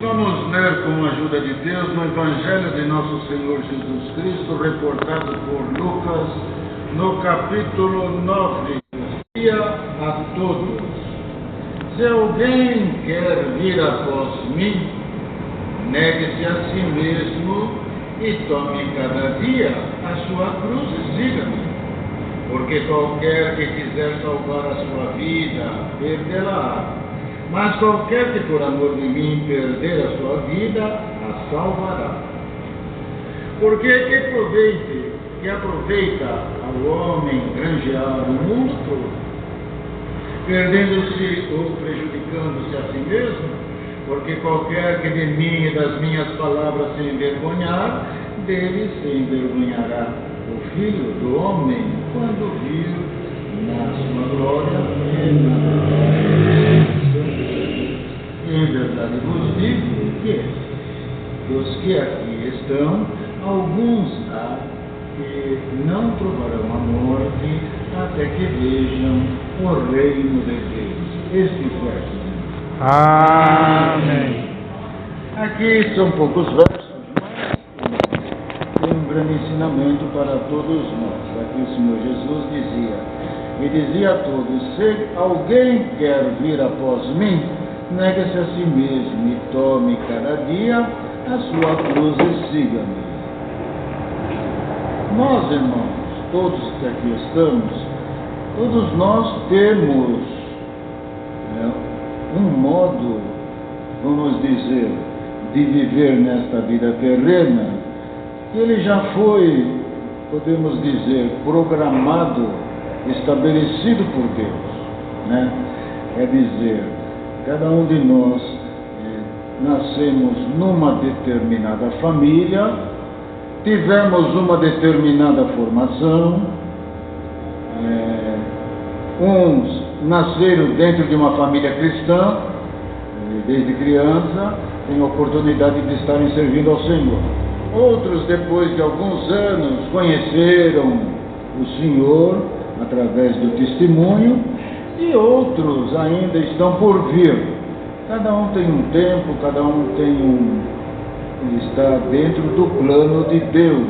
Vamos ler com a ajuda de Deus no Evangelho de Nosso Senhor Jesus Cristo, reportado por Lucas, no capítulo 9. Dia a todos. Se alguém quer vir após mim, negue-se a si mesmo e tome cada dia a sua cruz e siga-me. Porque qualquer que quiser salvar a sua vida, perdê-la-á. Mas qualquer que por amor de mim perder a sua vida, a salvará. Porque que aproveita ao homem granjear o mundo todo, perdendo-se ou prejudicando-se a si mesmo? Porque qualquer que de mim e das minhas palavras se envergonhar, dele se envergonhará o Filho do Homem, quando vir na sua glória e na glória. Em verdade vos digo que, dos que aqui estão, alguns há que não provarão a morte até que vejam o reino de Deus. Este verso. Amém. Aqui são poucos versos, mas tem um grande ensinamento para todos nós. Aqui o Senhor Jesus dizia a todos: se alguém quer vir após mim, negue-se a si mesmo e tome cada dia a sua cruz e siga-me. Nós, irmãos, todos que aqui estamos, todos nós temos um modo, vamos dizer, de viver nesta vida terrena, que ele já foi, podemos dizer, programado, estabelecido por Deus, né? É dizer, cada um de nós nascemos numa determinada família, tivemos uma determinada formação, uns nasceram dentro de uma família cristã, desde criança, têm a oportunidade de estarem servindo ao Senhor. Outros, depois de alguns anos, conheceram o Senhor através do testemunho, e outros ainda estão por vir. Cada um tem um tempo, cada um está dentro do plano de Deus.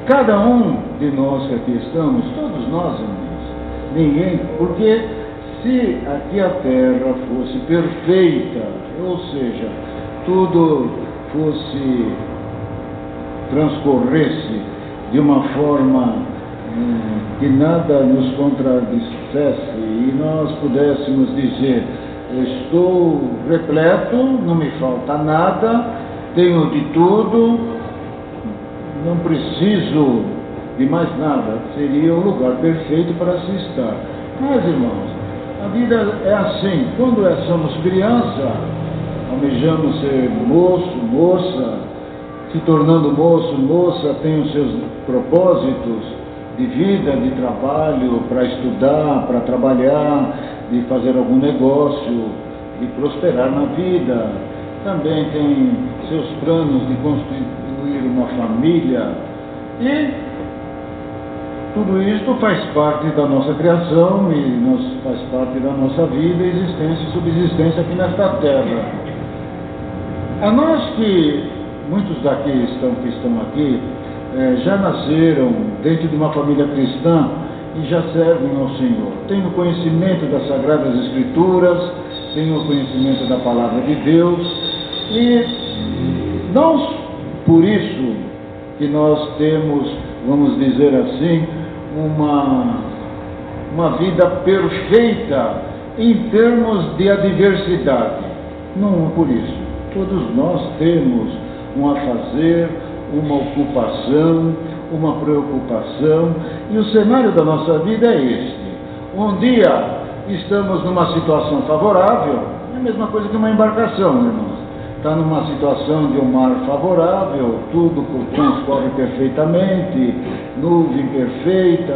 Cada um de nós que aqui estamos, todos nós, irmãos, ninguém, porque se aqui a terra fosse perfeita, ou seja, tudo transcorresse de uma forma que nada nos contradissesse e nós pudéssemos dizer: eu estou repleto, não me falta nada, tenho de tudo, não preciso de mais nada, seria o lugar perfeito para se estar. Mas, irmãos, a vida é assim. Quando somos criança, almejamos ser moço, moça, se tornando moço, moça, tem os seus propósitos de vida, de trabalho, para estudar, para trabalhar, de fazer algum negócio, de prosperar na vida. Também tem seus planos de constituir uma família. E tudo isto faz parte da nossa criação e faz parte da nossa vida, existência e subsistência aqui nesta terra. A nós que, muitos daqui que estão aqui, já nasceram dentro de uma família cristã e já servem ao Senhor. Têm o conhecimento das Sagradas Escrituras, têm o conhecimento da Palavra de Deus, e não por isso que nós temos, vamos dizer assim, uma vida perfeita em termos de adversidade. Não por isso. Todos nós temos um afazer, uma ocupação, uma preocupação, e o cenário da nossa vida é este. Um dia estamos numa situação favorável, é a mesma coisa que uma embarcação, irmãos. Está numa situação de um mar favorável, tudo transcorre perfeitamente, nuvem perfeita,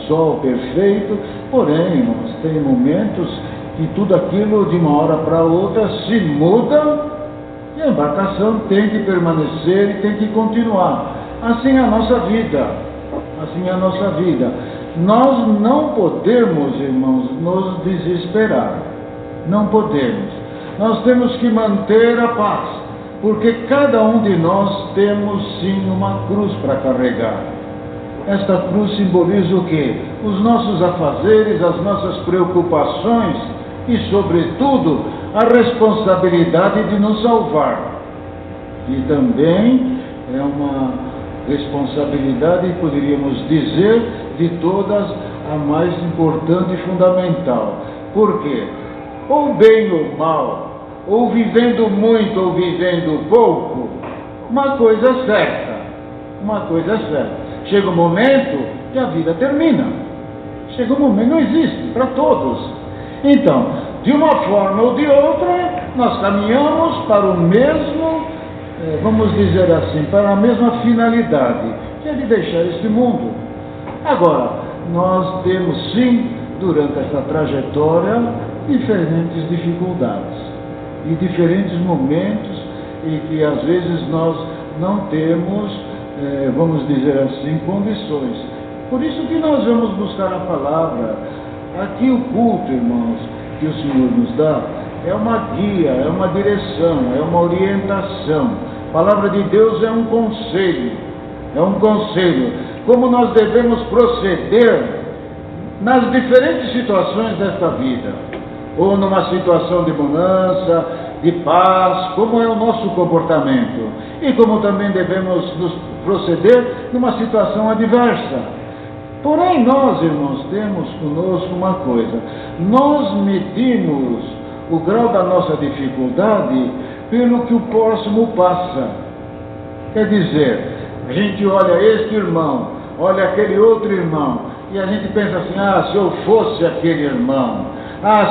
sol perfeito, porém, irmãos, tem momentos que tudo aquilo de uma hora para outra se muda, e a embarcação tem que permanecer e tem que continuar. Assim é a nossa vida. Assim é a nossa vida. Nós não podemos, irmãos, nos desesperar. Não podemos. nós temos que manter a paz, porque cada um de nós temos sim uma cruz para carregar. Esta cruz simboliza o quê? Os nossos afazeres, as nossas preocupações e, sobretudo, a responsabilidade de nos salvar. E também é uma responsabilidade, poderíamos dizer, de todas, a mais importante e fundamental. Por quê? Ou bem ou mal, ou vivendo muito ou vivendo pouco, uma coisa é certa. Chega um momento que a vida termina. Chega um momento, não existe para todos. Então, de uma forma ou de outra, nós caminhamos para o mesmo, vamos dizer assim, para a mesma finalidade, que é de deixar este mundo. Agora, nós temos sim, durante essa trajetória, diferentes dificuldades e diferentes momentos em que às vezes nós não temos, vamos dizer assim, condições. Por isso que nós vamos buscar a palavra. Aqui o culto, irmãos, que o Senhor nos dá, é uma guia, é uma direção, é uma orientação. A palavra de Deus é um conselho, como nós devemos proceder nas diferentes situações desta vida, ou numa situação de bonança, de paz, como é o nosso comportamento, e como também devemos nos proceder numa situação adversa. Porém, nós, irmãos, temos conosco uma coisa: nós medimos o grau da nossa dificuldade pelo que o próximo passa. Quer dizer, a gente olha este irmão, olha aquele outro irmão, e a gente pensa assim: se eu fosse aquele irmão,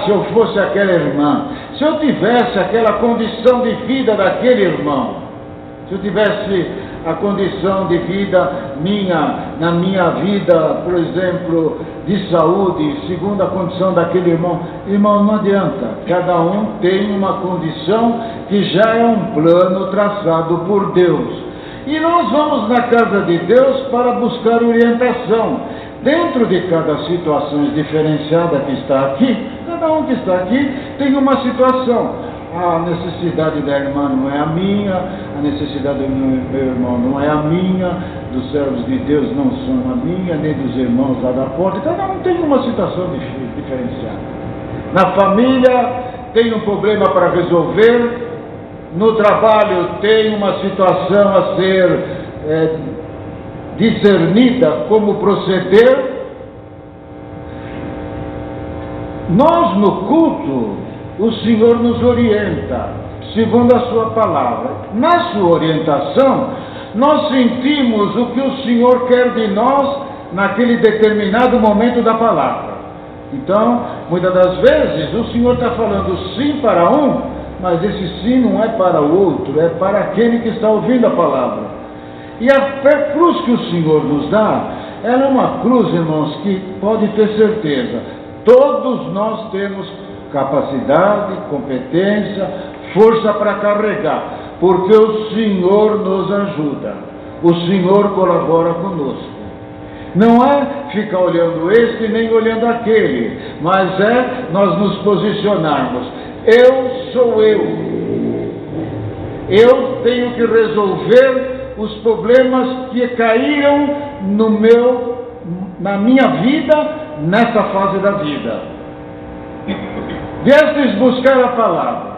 se eu fosse aquela irmã, se eu tivesse aquela condição de vida daquele irmão, se eu tivesse a condição de vida na minha vida, por exemplo, de saúde, segundo a condição daquele irmão. Irmão, não adianta, cada um tem uma condição que já é um plano traçado por Deus. E nós vamos na casa de Deus para buscar orientação. Dentro de cada situação diferenciada que está aqui, cada um que está aqui tem uma situação. A necessidade da irmã não é a minha, a necessidade do meu irmão não é a minha, dos servos de Deus não são a minha, nem dos irmãos lá da porta. Cada um tem uma situação diferenciada. Na família tem um problema para resolver, no trabalho tem uma situação a ser discernida, como proceder. Nós no culto, o Senhor nos orienta, segundo a sua palavra. Na sua orientação, nós sentimos o que o Senhor quer de nós naquele determinado momento da palavra. Então, muitas das vezes, o Senhor está falando sim para um, mas esse sim não é para o outro, é para aquele que está ouvindo a palavra. E a cruz que o Senhor nos dá, ela é uma cruz, irmãos, que pode ter certeza, todos nós temos capacidade, competência, força para carregar, porque o Senhor nos ajuda, o Senhor colabora conosco. Não é ficar olhando este nem olhando aquele, mas é nós nos posicionarmos. Eu sou eu tenho que resolver os problemas que caíram na minha vida, nessa fase da vida. Viestes buscar a palavra,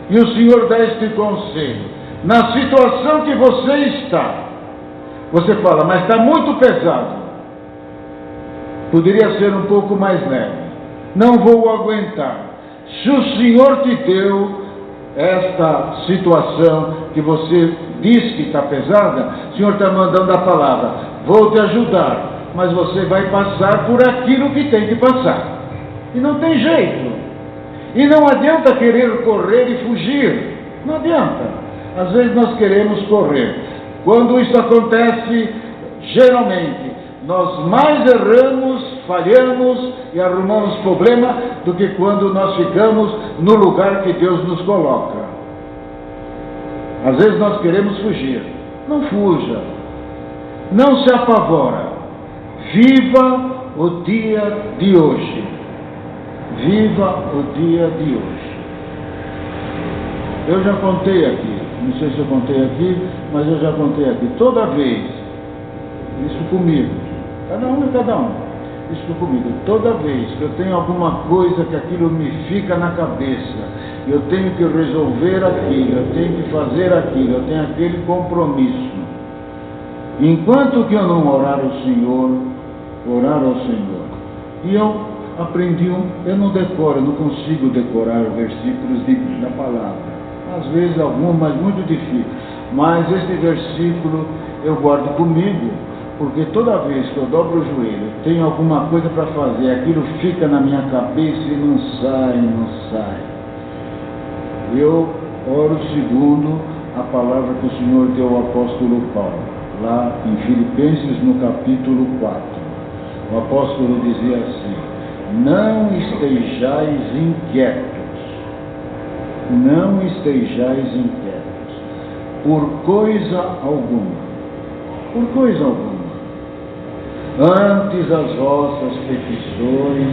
e o Senhor dá este conselho. Na situação que você está, você fala, mas está muito pesado, poderia ser um pouco mais leve, não vou aguentar. Se o Senhor te deu esta situação que você diz que está pesada, o Senhor está mandando a palavra, vou te ajudar, mas você vai passar por aquilo que tem que passar, e não tem jeito. E não adianta querer correr e fugir, não adianta. Às vezes nós queremos correr. Quando isso acontece, geralmente, nós mais erramos, falhamos e arrumamos problema do que quando nós ficamos no lugar que Deus nos coloca. Às vezes nós queremos fugir. Não fuja. Não se apavora. Viva o dia de hoje. Viva o dia de hoje. Eu já contei aqui, não sei se eu contei aqui, mas eu já contei aqui. Toda vez, isso comigo, cada um é cada um, isso comigo, toda vez que eu tenho alguma coisa que aquilo me fica na cabeça, eu tenho que resolver aquilo, eu tenho que fazer aquilo, eu tenho aquele compromisso. Enquanto que eu não orar ao Senhor, e eu aprendi eu não decoro, eu não consigo decorar versículos da palavra. Às vezes alguns, mas muito difícil. Mas este versículo eu guardo comigo, porque toda vez que eu dobro o joelho, tenho alguma coisa para fazer, aquilo fica na minha cabeça e não sai. Eu oro segundo a palavra que o Senhor deu ao apóstolo Paulo, lá em Filipenses, no capítulo 4. O apóstolo dizia assim: não estejais inquietos, por coisa alguma, antes as vossas petições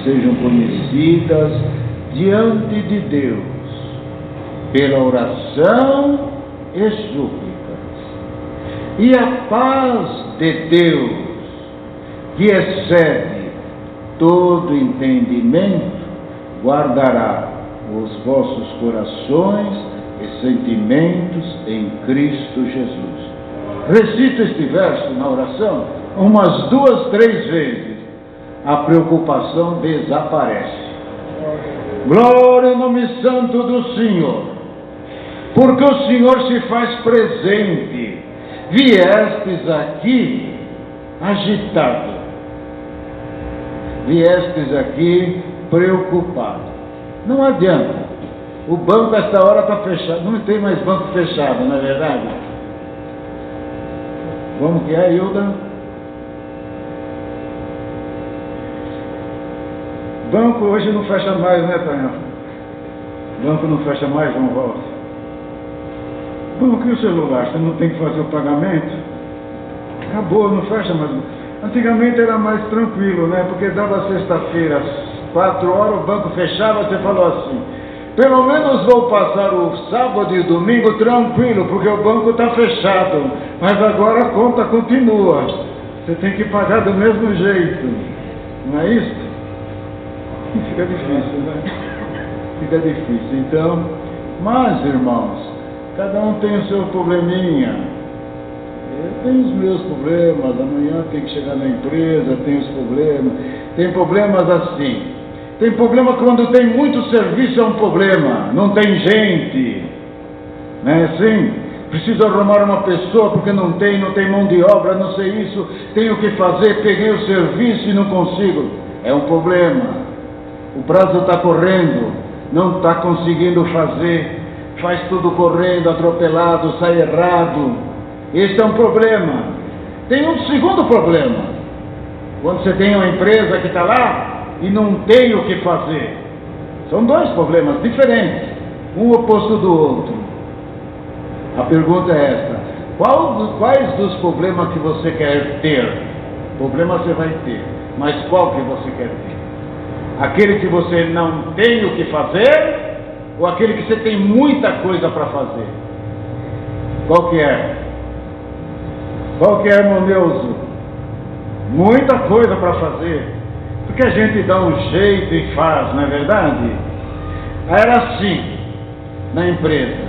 sejam conhecidas diante de Deus, pela oração e súplicas, e a paz de Deus, que excede todo entendimento, guardará os vossos corações e sentimentos em Cristo Jesus. Recita este verso na oração umas 2, 3 vezes, a preocupação desaparece. Glória ao nome santo do Senhor, porque o Senhor se faz presente. Viestes aqui agitado, viestes aqui preocupado. Não adianta, o banco a esta hora está fechado, não tem mais banco fechado, não é verdade? Como que é, Hilda? Banco hoje não fecha mais, né, Tonhão? Banco não fecha mais, João Walter. Banco e o celular, você não tem que fazer o pagamento? Acabou, não fecha mais. Antigamente era mais tranquilo, né? Porque dava sexta-feira, às 4 horas, o banco fechava, você falou assim: pelo menos vou passar o sábado e o domingo tranquilo, porque o banco está fechado. Mas agora a conta continua. Você tem que pagar do mesmo jeito. Não é isso? Fica difícil, né? Fica difícil. Então, mas, irmãos, cada um tem o seu probleminha. Eu tenho os meus problemas. Amanhã tem que chegar na empresa, tem os problemas. Tem problemas assim. Tem problema quando tem muito serviço, é um problema. Não tem gente. Não é assim? Preciso arrumar uma pessoa porque não tem mão de obra, não sei isso. Tenho que fazer, peguei o serviço e não consigo. É um problema. O prazo está correndo, não está conseguindo fazer, faz tudo correndo, atropelado, sai errado. Esse é um problema. Tem um segundo problema, quando você tem uma empresa que está lá e não tem o que fazer. São 2 problemas diferentes, um oposto do outro. A pergunta é esta: quais dos problemas que você quer ter? Problema você vai ter, mas qual que você quer ter? Aquele que você não tem o que fazer, ou aquele que você tem muita coisa para fazer? Qual que é? Qual que é, irmão Neuso? Muita coisa para fazer, porque a gente dá um jeito e faz, não é verdade? Era assim na empresa,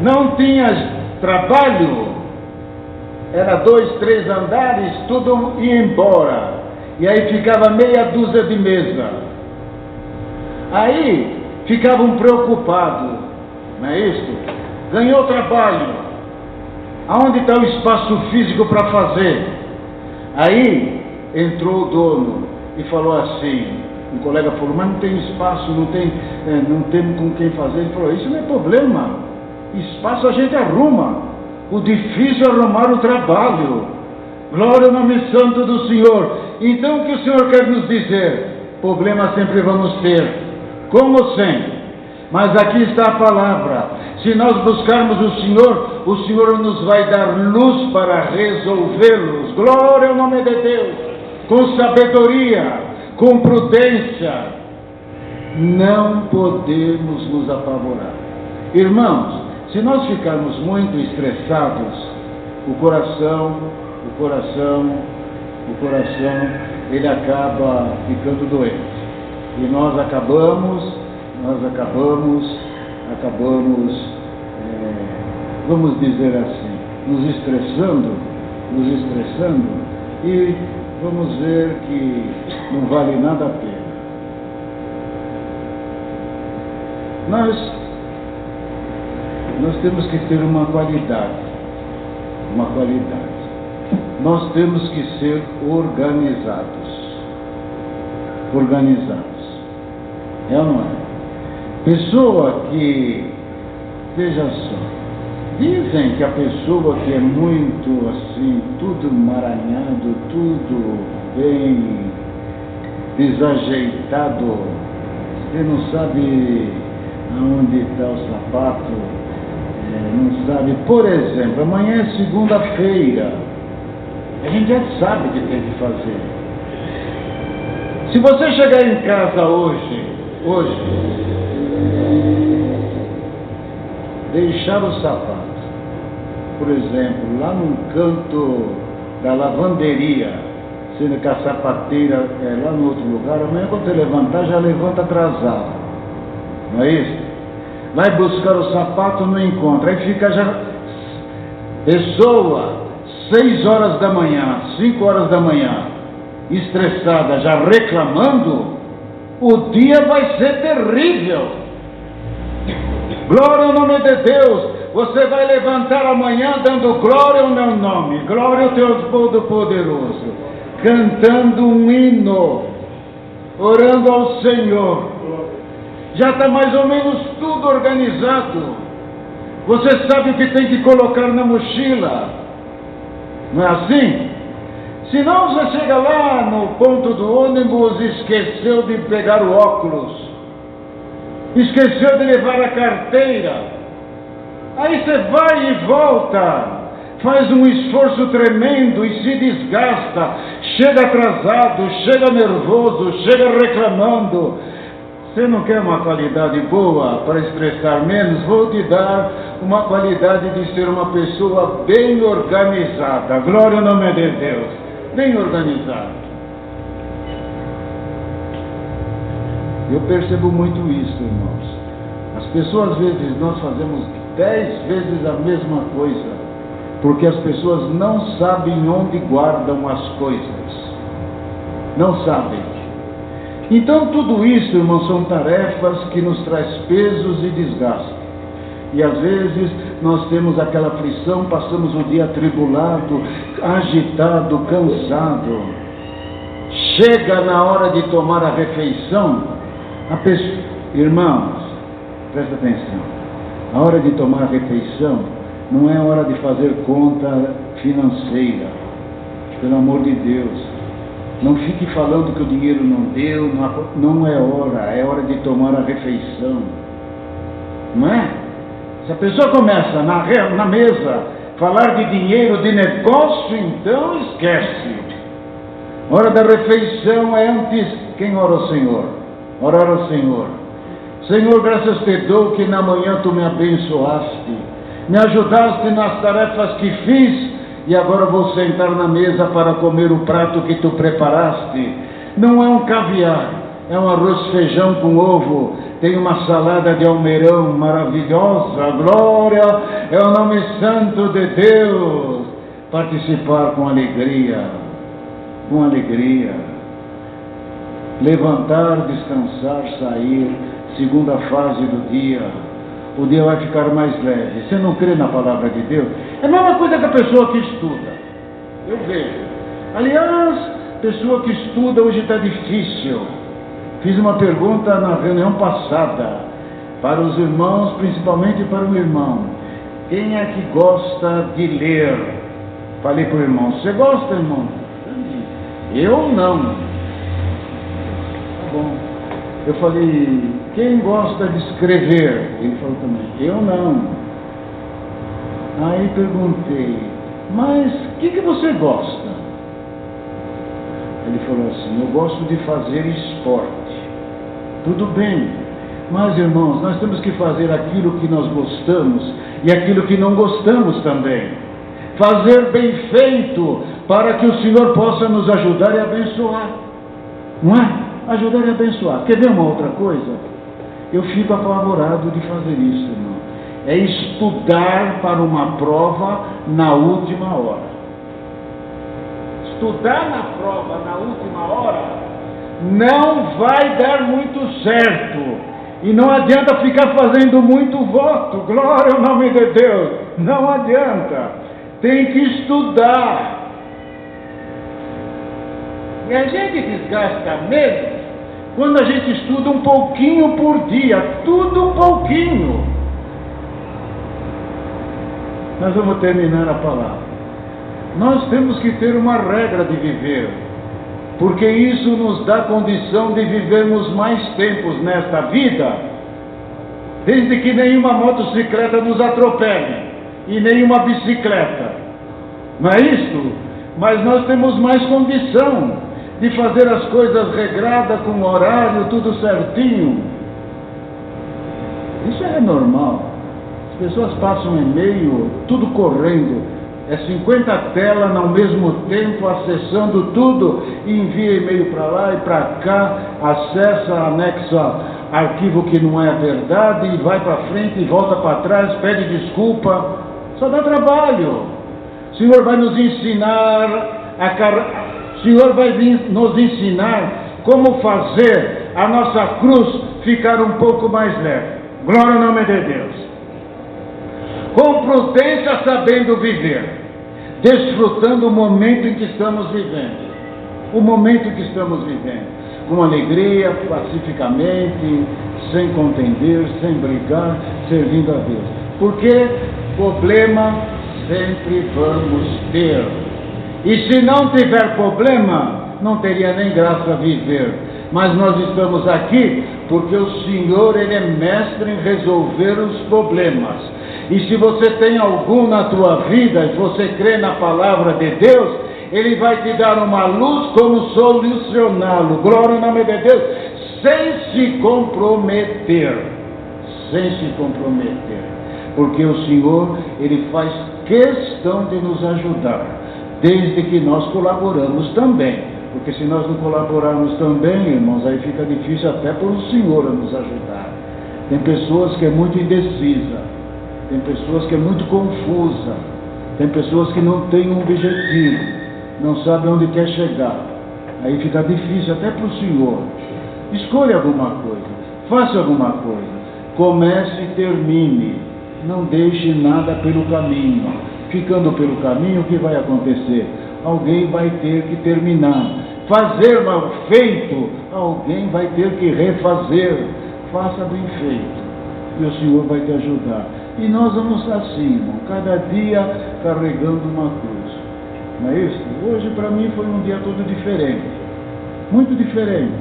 não tinha trabalho, era 2, 3 andares, tudo ia embora. E aí ficava meia dúzia de mesa. Aí ficavam preocupados, não é isso? Ganhou trabalho. Aonde está o espaço físico para fazer? Aí entrou o dono e falou assim, um colega falou: mas não tem espaço, não tem com quem fazer. Ele falou: isso não é problema, espaço a gente arruma, o difícil é arrumar o trabalho. Glória ao nome santo do Senhor. Então o que o Senhor quer nos dizer? Problemas sempre vamos ter, como sempre, mas aqui está a palavra. Se nós buscarmos o Senhor nos vai dar luz para resolvê-los. Glória ao nome de Deus, com sabedoria, com prudência. Não podemos nos apavorar. Irmãos, se nós ficarmos muito estressados, o coração, ele acaba ficando doente. E nós acabamos, vamos dizer assim, nos estressando, e vamos ver que não vale nada a pena. Nós temos que ter uma qualidade. Nós temos que ser organizados. É ou não é? Pessoa que, veja só, dizem que a pessoa que é muito assim, tudo emaranhado, tudo bem desajeitado, você não sabe aonde está o sapato, não sabe. Por exemplo, amanhã é segunda-feira, a gente já sabe o que tem que fazer. Se você chegar em casa hoje, deixar o sapato, por exemplo, lá no canto da lavanderia, sendo que a sapateira é lá no outro lugar, amanhã quando você levantar, já levanta atrasado, não é isso? Vai buscar o sapato, não encontra, aí fica já, pessoa, 6 horas da manhã, 5 horas da manhã, estressada, já reclamando, o dia vai ser terrível. Glória ao nome de Deus. Você vai levantar amanhã dando glória ao meu nome, glória ao teu Todo-Poderoso, cantando um hino, orando ao Senhor. Já está mais ou menos tudo organizado. Você sabe o que tem que colocar na mochila, não é assim? Se não, você chega lá no ponto do ônibus e esqueceu de pegar o óculos, esqueceu de levar a carteira, aí você vai e volta, faz um esforço tremendo e se desgasta, chega atrasado, chega nervoso, chega reclamando. Você não quer uma qualidade boa para estressar menos? Vou te dar uma qualidade de ser uma pessoa bem organizada. Glória ao nome de Deus. Bem organizado. Eu percebo muito isso, irmãos. As pessoas, às vezes, nós fazemos 10 vezes a mesma coisa, porque as pessoas não sabem onde guardam as coisas. Não sabem. Então, tudo isso, irmãos, são tarefas que nos traz pesos e desgaste. E às vezes nós temos aquela aflição, passamos o dia atribulado, agitado, cansado. Chega na hora de tomar a refeição, irmãos, presta atenção, a hora de tomar a refeição não é hora de fazer conta financeira, pelo amor de Deus. Não fique falando que o dinheiro não deu, não é hora de tomar a refeição, não é? Se a pessoa começa na mesa falar de dinheiro, de negócio, então esquece. Hora da refeição é antes. Quem ora ao Senhor? Orar ao Senhor. Senhor, graças te dou que na manhã tu me abençoaste, me ajudaste nas tarefas que fiz, e agora vou sentar na mesa para comer o prato que tu preparaste. Não é um caviar, é um arroz feijão com ovo, tem uma salada de almeirão maravilhosa, glória é o nome santo de Deus. Participar com alegria, levantar, descansar, sair, segunda fase do dia, o dia vai ficar mais leve. Você não crê na palavra de Deus? É a mesma coisa que a pessoa que estuda, eu vejo. Aliás, pessoa que estuda hoje está difícil. Fiz uma pergunta na reunião passada, para os irmãos, principalmente para o irmão. Quem é que gosta de ler? Falei para o irmão, você gosta, irmão? Eu não. Tá bom. Eu falei, quem gosta de escrever? Ele falou também, eu não. Aí perguntei, mas o que você gosta? Ele falou assim, eu gosto de fazer esporte. Tudo bem. Mas, irmãos, nós temos que fazer aquilo que nós gostamos e aquilo que não gostamos também. Fazer bem feito para que o Senhor possa nos ajudar e abençoar. Não é? Ajudar e abençoar. Quer ver uma outra coisa? Eu fico apavorado de fazer isso, irmão. É estudar para uma prova na última hora. Estudar na prova na última hora não vai dar muito certo. E não adianta ficar fazendo muito voto. Glória ao nome de Deus. Não adianta. Tem que estudar. E a gente desgasta mesmo quando a gente estuda um pouquinho por dia. Tudo um pouquinho. Nós vamos terminar a palavra. Nós temos que ter uma regra de viver, porque isso nos dá condição de vivermos mais tempos nesta vida, desde que nenhuma motocicleta nos atropele, e nenhuma bicicleta, não é isso? Mas nós temos mais condição de fazer as coisas regradas, com horário, tudo certinho. Isso é normal. As pessoas passam e-mail, tudo correndo. É 50 telas ao mesmo tempo, acessando tudo, e envia e-mail para lá e para cá, acessa, anexa arquivo que não é verdade, e vai para frente e volta para trás, pede desculpa, só dá trabalho. O Senhor vai nos ensinar, o Senhor vai nos ensinar como fazer a nossa cruz ficar um pouco mais leve. Glória ao nome de Deus. Com prudência, sabendo viver, desfrutando o momento em que estamos vivendo, o momento que estamos vivendo, com alegria, pacificamente, sem contender, sem brigar, servindo a Deus, porque problema sempre vamos ter, e se não tiver problema, não teria nem graça viver. Mas nós estamos aqui porque o Senhor, Ele é mestre em resolver os problemas. E se você tem algum na tua vida, e você crê na palavra de Deus, Ele vai te dar uma luz como solucioná-lo. Glória ao nome de Deus, sem se comprometer. Sem se comprometer. Porque o Senhor, Ele faz questão de nos ajudar, desde que nós colaboramos também. Porque se nós não colaborarmos também, irmãos, aí fica difícil até para o Senhor nos ajudar. Tem pessoas que é muito indecisa, tem pessoas que é muito confusa, tem pessoas que não têm um objetivo, não sabem onde quer chegar. Aí fica difícil até para o Senhor. Escolha alguma coisa, faça alguma coisa, comece e termine, não deixe nada pelo caminho. Ficando pelo caminho, o que vai acontecer? Alguém vai ter que terminar. Fazer mal feito, alguém vai ter que refazer. Faça bem feito, e o Senhor vai te ajudar. E nós vamos assim, irmão, cada dia carregando uma cruz. Não é isso? Hoje para mim foi um dia todo diferente, muito diferente,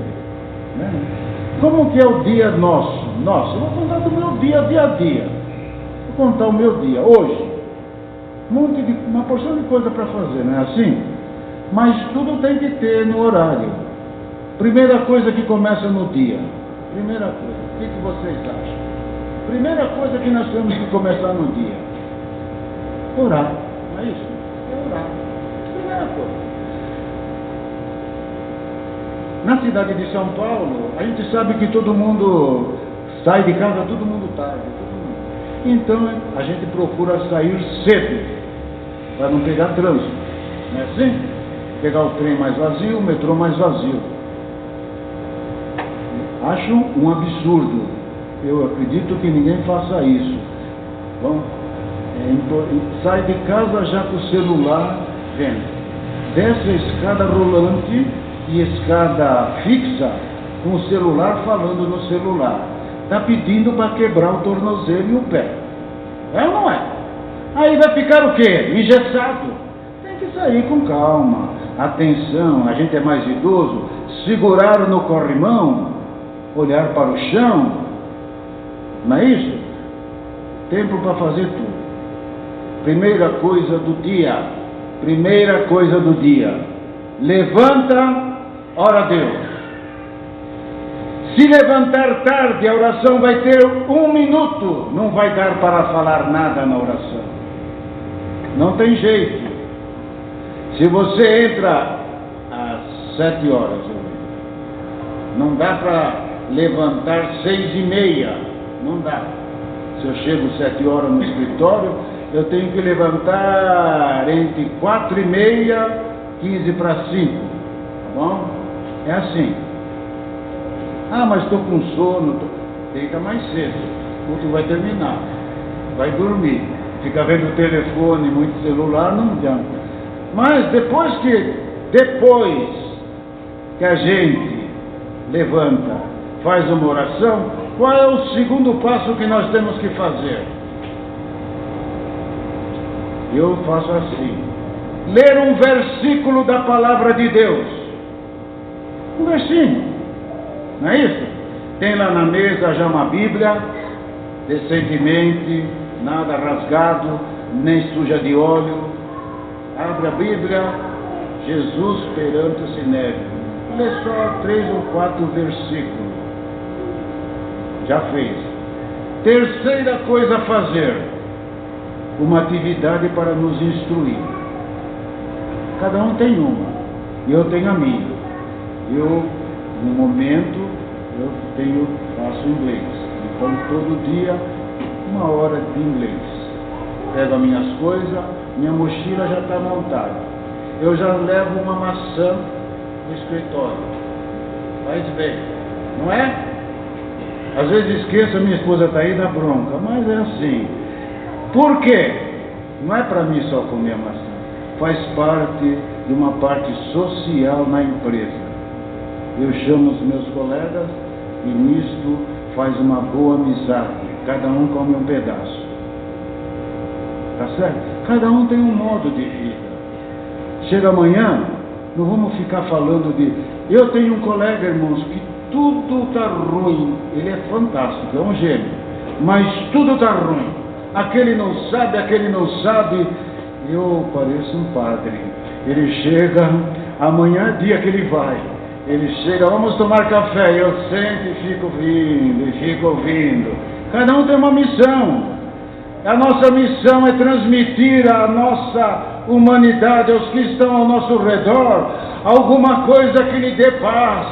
né? Como que é o dia nosso? Nossa, eu vou contar do meu dia a dia. Vou contar o meu dia hoje. Uma porção de coisa para fazer, não é assim? Mas tudo tem que ter no horário. Primeira coisa que começa no dia. Primeira coisa, o que vocês acham? Primeira coisa que nós temos que começar no dia. Orar, não é isso? É orar. Primeira coisa. Na cidade de São Paulo, a gente sabe que todo mundo sai de casa, todo mundo tarde. Então a gente procura sair cedo, para não pegar trânsito, não é assim? Pegar o trem mais vazio, o metrô mais vazio. Acho um absurdo. Eu acredito que ninguém faça isso. Bom, sai de casa já com o celular vendo. Desce a escada rolante e escada fixa com o celular falando no celular. Está pedindo para quebrar o tornozelo e o pé. É ou não é? Aí vai ficar o quê? Engessado. Tem que sair com calma. Atenção, a gente é mais idoso. Segurar no corrimão, olhar para o chão. Não é isso? Tempo para fazer tudo. Primeira coisa do dia. Primeira coisa do dia. Levanta, ora a Deus. Se levantar tarde, a oração vai ter 1 minuto. Não vai dar para falar nada na oração. Não tem jeito. Se você entra às 7 horas, não dá para levantar 6h30. Não dá. Se eu chego 7 horas no escritório, eu tenho que levantar entre 4h30 e 15 para 5. Tá bom? É assim. Ah, mas estou com sono. Deita mais cedo. O culto vai terminar. Vai dormir. Fica vendo o telefone, muito celular, não adianta. Mas depois que a gente levanta, faz uma oração, qual é o segundo passo que nós temos que fazer? Eu faço assim: ler um versículo da palavra de Deus. Um versículo. Não é isso? Tem lá na mesa já uma Bíblia, decentemente, nada rasgado, nem suja de óleo. Abre a Bíblia, Jesus perante o Sinédrio. Lê só 3 ou 4 versículos. Já fez. Terceira coisa a fazer: uma atividade para nos instruir. Cada um tem uma, e eu tenho a minha. Eu, no momento, faço inglês. Então, todo dia, 1 hora de inglês. Pego as minhas coisas, minha mochila já está montada. Eu já levo uma maçã no escritório. Faz bem, não é? Às vezes esqueço, minha esposa está aí, dá bronca, mas é assim. Por quê? Não é para mim só comer a maçã. Faz parte de uma parte social na empresa. Eu chamo os meus colegas e nisto faz uma boa amizade. Cada um come um pedaço. Tá certo? Cada um tem um modo de vida. Chega amanhã, não vamos ficar falando de... Eu tenho um colega, irmãos, que tudo está ruim. Ele é fantástico, é um gênio. Mas tudo está ruim. Aquele não sabe. Eu pareço um padre. Ele chega, amanhã é dia que ele vai. Ele chega, vamos tomar café. Eu sento e fico ouvindo. Cada um tem uma missão. A nossa missão é transmitir a nossa humanidade, aos que estão ao nosso redor, alguma coisa que lhe dê paz.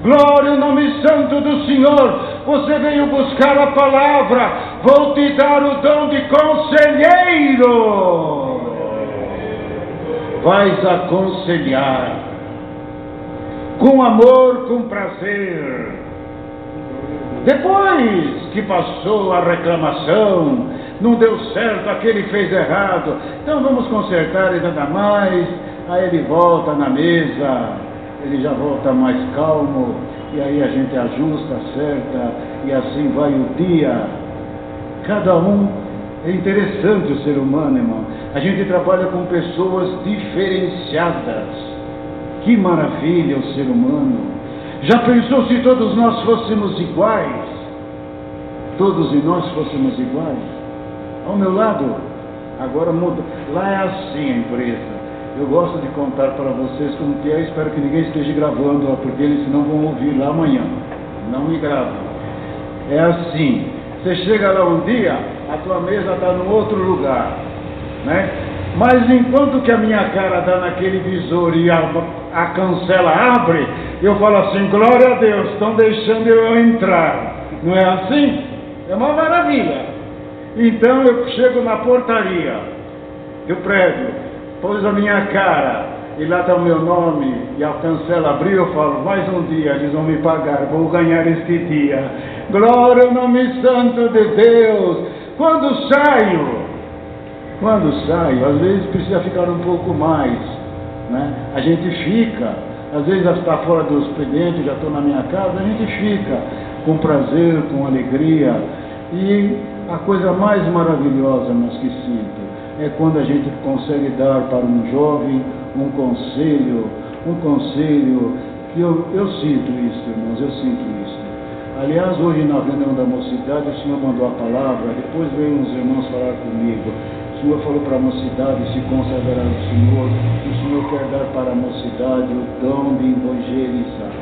Glória ao nome santo do Senhor. Você veio buscar a palavra. Vou te dar o dom de conselheiro. Vais aconselhar com amor, com prazer. Depois que passou a reclamação, não deu certo, aquele fez errado, então vamos consertar e nada mais. Aí ele volta na mesa, ele já volta mais calmo, e aí a gente ajusta, acerta, e assim vai o dia. Cada um, é interessante o ser humano, irmão. A gente trabalha com pessoas diferenciadas. Que maravilha o ser humano. Já pensou se todos nós fôssemos iguais? Todos nós fôssemos iguais? Ao meu lado, agora muda. Lá é assim a empresa. Eu gosto de contar para vocês como que é. Espero que ninguém esteja gravando, porque eles não vão ouvir lá amanhã. Não me gravam. É assim. Você chega lá um dia, a tua mesa está num outro lugar, né? Mas enquanto que a minha cara está naquele visor e a cancela abre, eu falo assim: glória a Deus, estão deixando eu entrar. Não é assim? É uma maravilha. Então eu chego na portaria do prédio, pôs a minha cara e lá está o meu nome, e a cancela abriu, eu falo: mais um dia eles vão me pagar, vou ganhar este dia. Glória ao nome santo de Deus. Quando saio, às vezes precisa ficar um pouco mais, né? A gente fica, às vezes está fora do expediente, já estou na minha casa, a gente fica com prazer, com alegria. E a coisa mais maravilhosa, meus que sinto, é quando a gente consegue dar para um jovem um conselho que eu sinto isso, irmãos, eu sinto isso. Aliás, hoje na reunião da mocidade, o Senhor mandou a palavra, depois veio uns irmãos falar comigo. O Senhor falou para a mocidade se consagrará ao Senhor. O Senhor quer dar para a mocidade o dom de evangelizar.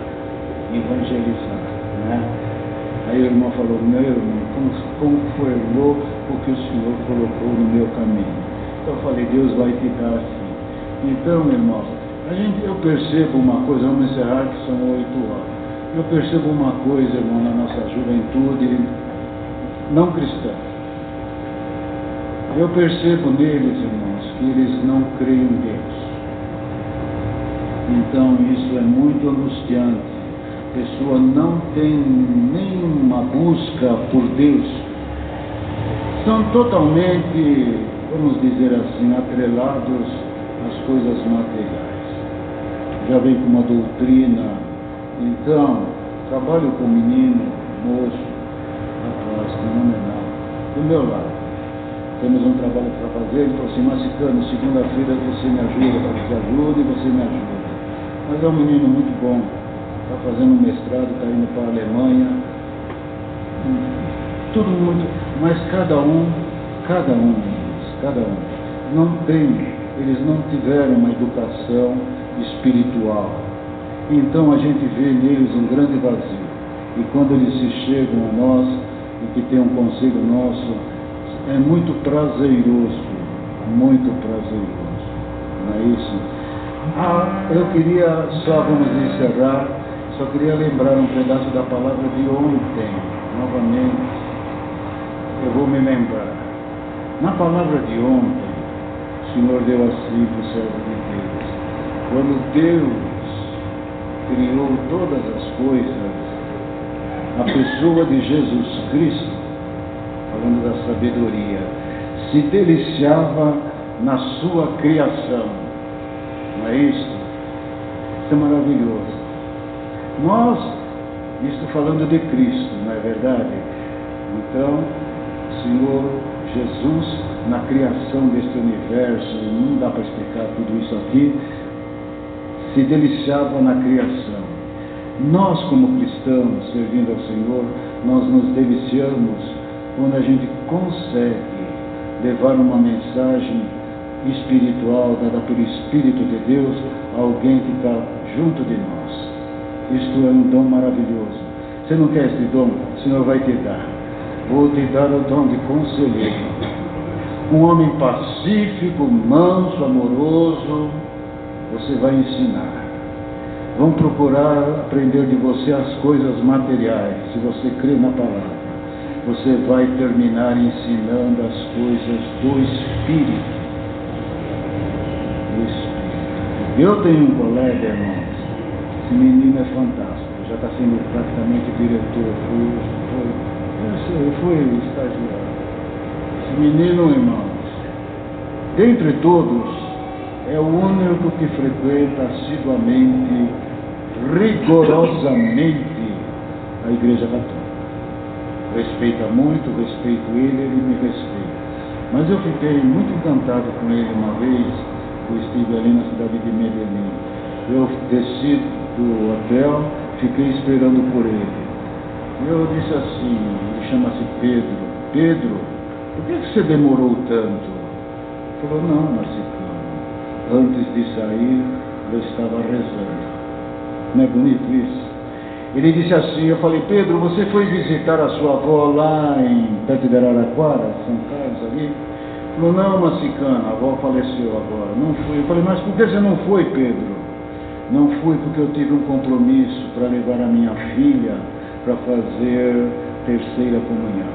né? Aí o irmão falou, meu irmão, como foi louco o que o Senhor colocou no meu caminho? Então eu falei, Deus vai te dar assim. Então, irmão, eu percebo uma coisa, vamos encerrar que são 8 horas. Eu percebo uma coisa, irmão, na nossa juventude não cristã. Eu percebo neles, irmãos, que eles não creem em Deus. Então isso é muito angustiante. A pessoa não tem nenhuma busca por Deus. São totalmente, vamos dizer assim, atrelados às coisas materiais. Já vem com uma doutrina. Então, trabalho com menino, moço, rapaz, fenomenal, do meu lado. Temos um trabalho para fazer, ele falou assim, Macicano, segunda-feira você me ajuda, para que te ajude e você me ajuda. Mas é um menino muito bom, está fazendo um mestrado, está indo para a Alemanha, tudo muito, mas cada um, não tem, eles não tiveram uma educação espiritual. Então a gente vê neles um grande vazio. E quando eles se chegam a nós, e que tem um conselho nosso, é muito prazeroso, não é isso? Eu queria, só vamos encerrar, só queria lembrar um pedaço da palavra de ontem, novamente, eu vou me lembrar. Na palavra de ontem, o Senhor deu assim para o servo de Deus. Quando Deus criou todas as coisas, a pessoa de Jesus Cristo, falando da sabedoria, se deliciava na sua criação. Não é isso? Isso é maravilhoso. Nós, isto falando de Cristo, não é verdade? Então, o Senhor Jesus, na criação deste universo, não dá para explicar tudo isso aqui, se deliciava na criação. Nós, como cristãos, servindo ao Senhor, nós nos deliciamos quando a gente consegue levar uma mensagem espiritual dada pelo Espírito de Deus a alguém que está junto de nós. Isto é um dom maravilhoso. Você não quer esse dom? O Senhor vai te dar. Vou te dar o dom de conselheiro. Um homem pacífico, manso, amoroso, você vai ensinar. Vão procurar aprender de você as coisas materiais, se você crê na palavra. Você vai terminar ensinando as coisas do Espírito. Eu tenho um colega, irmãos, esse menino é fantástico, já está sendo praticamente diretor, foi estagiário. Esse menino, irmãos, dentre todos, é o único que frequenta assiduamente, rigorosamente, a Igreja Católica. Respeita muito, respeito ele me respeita. Mas eu fiquei muito encantado com ele uma vez, eu estive ali na cidade de Medellín. Eu desci do hotel, fiquei esperando por ele. Eu disse assim, ele chama-se Pedro. Pedro, por que você demorou tanto? Ele falou, não, Marcicano, antes de sair eu estava rezando. Não é bonito isso? Ele disse assim, eu falei, Pedro, você foi visitar a sua avó lá perto de Araraquara, São Carlos ali? Ele falou, não, Macicano, a avó faleceu agora, não fui. Eu falei, mas por que você não foi, Pedro? Não fui porque eu tive um compromisso para levar a minha filha para fazer terceira comunhão.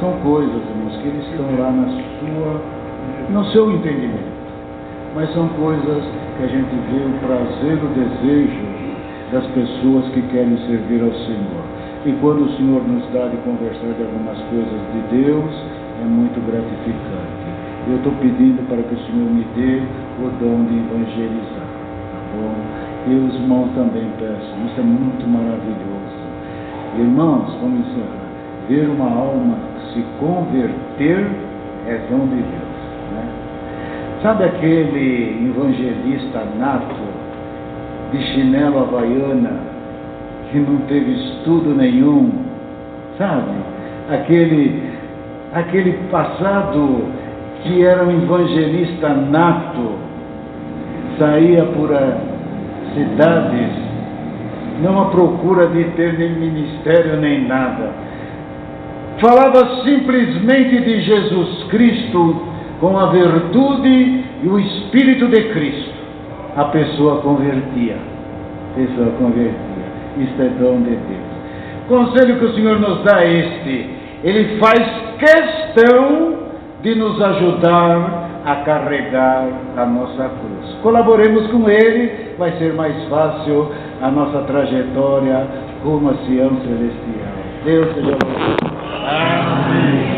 São coisas, irmãos, que eles estão lá no seu entendimento. Mas são coisas que a gente vê o prazer, o desejo das pessoas que querem servir ao Senhor. E quando o Senhor nos dá de conversar de algumas coisas de Deus, é muito gratificante. Eu estou pedindo para que o Senhor me dê o dom de evangelizar, tá bom? E os irmãos também peçam, isso é muito maravilhoso. Irmãos, vamos encerrar. Ver uma alma se converter é dom de Deus, né? Sabe aquele evangelista nato, de chinelo havaiana, que não teve estudo nenhum, sabe? Aquele passado que era um evangelista nato, saía por cidades não à procura de ter nem ministério nem nada. Falava simplesmente de Jesus Cristo com a virtude e o Espírito de Cristo. A pessoa convertia. Isto é dom de Deus. O conselho que o Senhor nos dá é este. Ele faz questão de nos ajudar a carregar a nossa cruz. Colaboremos com Ele, vai ser mais fácil a nossa trajetória rumo a Sião Celestial. Deus seja louvado. Amém.